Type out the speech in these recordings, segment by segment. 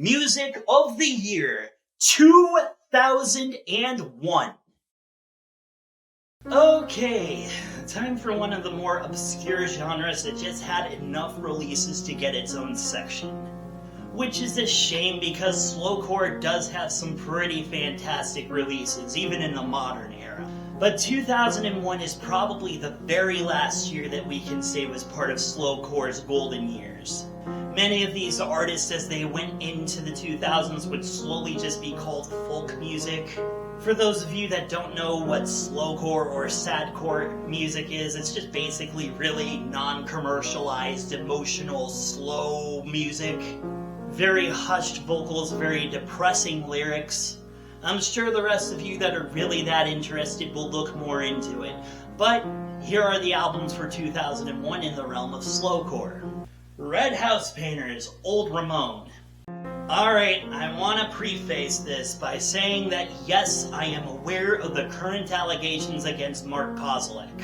Music of the Year 2001. Okay, time for one of the more obscure genres that just had enough releases to get its own section. Which is a shame because Slowcore does have some pretty fantastic releases, even in the modern era. But 2001 is probably the very last year that we can say was part of Slowcore's golden years. Many of these artists, as they went into the 2000s, would slowly just be called folk music. For those of you that don't know what slowcore or sadcore music is, it's just basically really non-commercialized, emotional, slow music. Very hushed vocals, very depressing lyrics. I'm sure the rest of you that are really that interested will look more into it. But here are the albums for 2001 in the realm of slowcore. Red House Painters, Old Ramon. Alright, I want to preface this by saying that yes, I am aware of the current allegations against Mark Kozlek.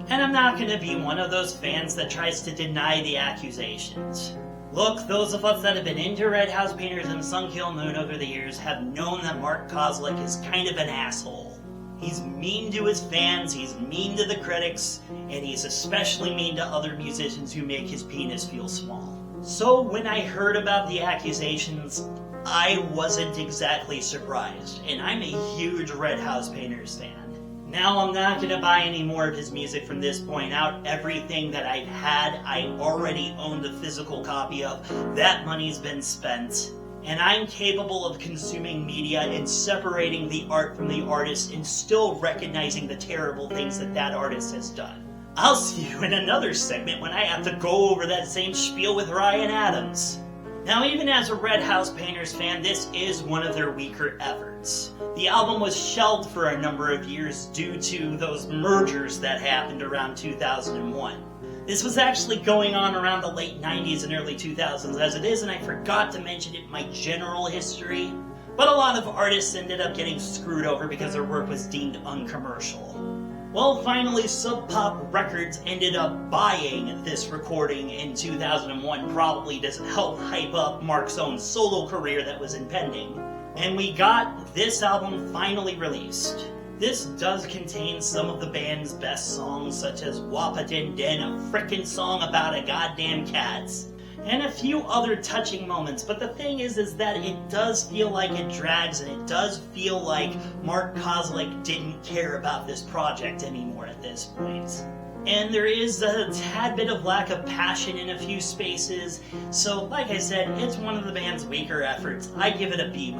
And I'm not going to be one of those fans that tries to deny the accusations. Look, those of us that have been into Red House Painters and Sun Kil Moon over the years have known that Mark Kozlek is kind of an asshole. He's mean to his fans, he's mean to the critics, and he's especially mean to other musicians who make his penis feel small. So when I heard about the accusations, I wasn't exactly surprised, and I'm a huge Red House Painters fan. Now I'm not going to buy any more of his music from this point out. Everything that I've had, I already owned a physical copy of. That money's been spent. And I'm capable of consuming media and separating the art from the artist and still recognizing the terrible things that that artist has done. I'll see you in another segment when I have to go over that same spiel with Ryan Adams. Now, even as a Red House Painters fan, this is one of their weaker efforts. The album was shelved for a number of years due to those mergers that happened around 2001. This was actually going on around the late 90s and early 2000s as it is, and I forgot to mention it in my general history. But a lot of artists ended up getting screwed over because their work was deemed uncommercial. Well, finally, Sub Pop Records ended up buying this recording in 2001, probably to help hype up Mark's own solo career that was impending. And we got this album finally released. This does contain some of the band's best songs, such as Wappa Den Den, a frickin' song about a goddamn cat, and a few other touching moments. But the thing is that it does feel like it drags, and it does feel like Mark Kozlek didn't care about this project anymore at this point. And there is a tad bit of lack of passion in a few spaces, so like I said, it's one of the band's weaker efforts. I give it a B-.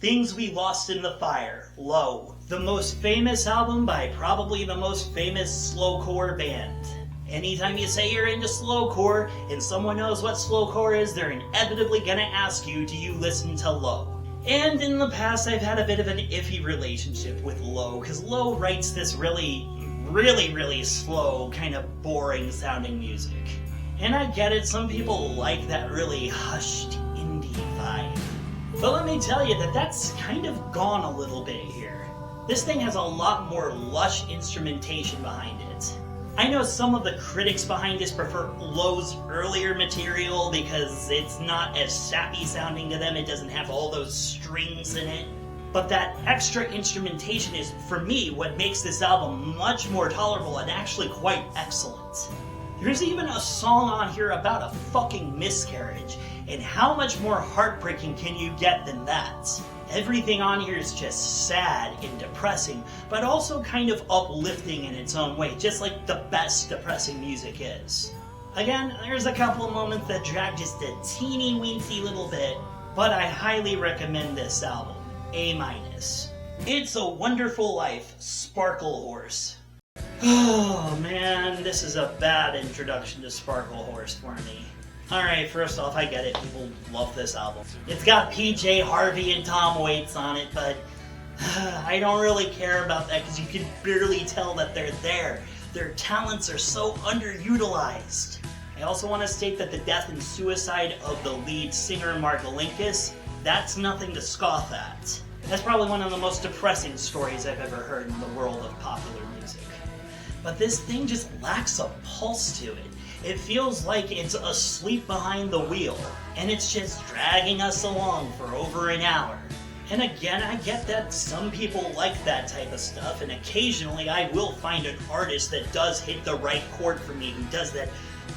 Things We Lost in the Fire, Low. The most famous album by probably the most famous slowcore band. Anytime you say you're into slowcore and someone knows what slowcore is, they're inevitably gonna ask you, do you listen to Low? And in the past, I've had a bit of an iffy relationship with Low, because Low writes this really slow, kind of boring sounding music. And I get it, some people like that really hushed indie vibe. But let me tell you that that's kind of gone a little bit here. This thing has a lot more lush instrumentation behind it. I know some of the critics behind this prefer Low's earlier material because it's not as sappy sounding to them, it doesn't have all those strings in it. But that extra instrumentation is, for me, what makes this album much more tolerable and actually quite excellent. There's even a song on here about a fucking miscarriage, and how much more heartbreaking can you get than that? Everything on here is just sad and depressing, but also kind of uplifting in its own way, just like the best depressing music is. Again, there's a couple of moments that drag just a teeny weensy little bit, but I highly recommend this album. A-. It's a Wonderful Life, Sparklehorse. Oh man, this is a bad introduction to Sparklehorse for me. Alright, first off, I get it, people love this album. It's got PJ Harvey and Tom Waits on it, but I don't really care about that because you can barely tell that they're there. Their talents are so underutilized. I also want to state that the death and suicide of the lead singer, Mark Linkous, that's nothing to scoff at. That's probably one of the most depressing stories I've ever heard in the world of popular music. But this thing just lacks a pulse to it. It feels like it's asleep behind the wheel, and it's just dragging us along for over an hour. And again, I get that some people like that type of stuff, and occasionally I will find an artist that does hit the right chord for me, who does that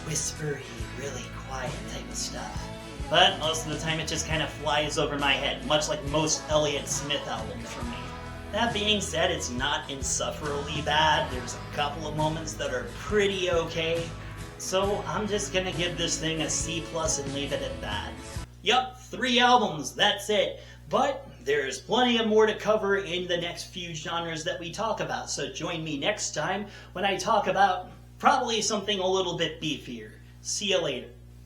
whispery, really quiet type of stuff. But most of the time it just kind of flies over my head, much like most Elliott Smith albums for me. That being said, it's not insufferably bad. There's a couple of moments that are pretty okay. So I'm just gonna give this thing a C+ and leave it at that. Yup, 3 albums, that's it. But there's plenty of more to cover in the next few genres that we talk about, so join me next time when I talk about probably something a little bit beefier. See you later.